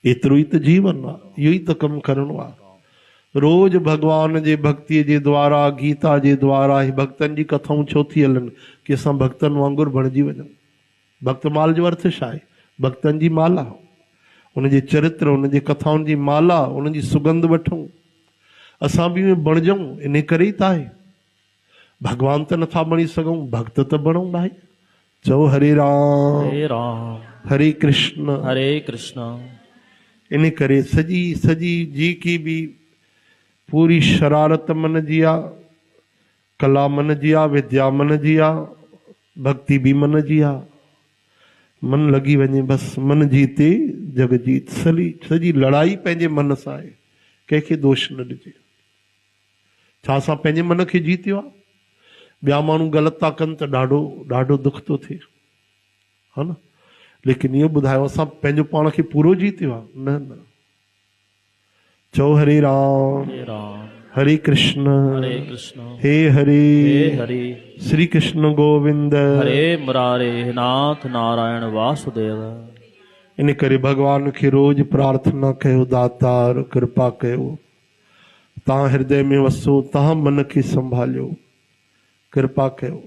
एतिरो ई त जीवन आहे, इहो ई त कमु करिणो आहे। रोज़ भगवान जे भक्तीअ जे द्वारा, गीता जे द्वारा भक्तनि जी कथाऊं छो थी हलनि कि असां भक्तनि वांगुरु बणिजी वञूं। भक्तमाल जो अर्थ छा आहे? भक्तनि जी माला, उनजे चरित्र, उनजे कथाउनि जी माला, उनजी सुगंध वठूं, असां बि बणिजूं। इन करे ई त आहे, भगवान त नथा बणी सघूं, भक्त त बणूं भाई। चओ हरे राम हरे कृष्ण। इन करे सजी सजी जी की भी पूरी शरारत मन जी आ, कला मन जी आ, विद्या मन जी आ, भक्ति भी मन जी आ। मन लगी वञे बस, मन जीते जग जीत। सजी लड़ाई पंहिंजे मन सां आहे, कंहिंखे दोष न ॾिजे। छा असां पंहिंजे मन खे जीतियो आहे? ॿिया माण्हू ग़लति था कनि त ॾाढो ॾाढो दुख थो थिए, हा न। लेकिन इहो ॿुधायो असां पंहिंजो पाण खे पूरो जीतियो आहे? न न। चओ हरे राम हरे कृष्ण हे हरे श्री कृष्ण गोविंद हरे मुरारे नाथ नारायण वासुदेव। इन करे भगवान खे रोज प्रार्थना कयो, दातार कृपा कयो, तव्हां हृदय में वसो, तव्हां मन खे संभालियो, कृपा कयो।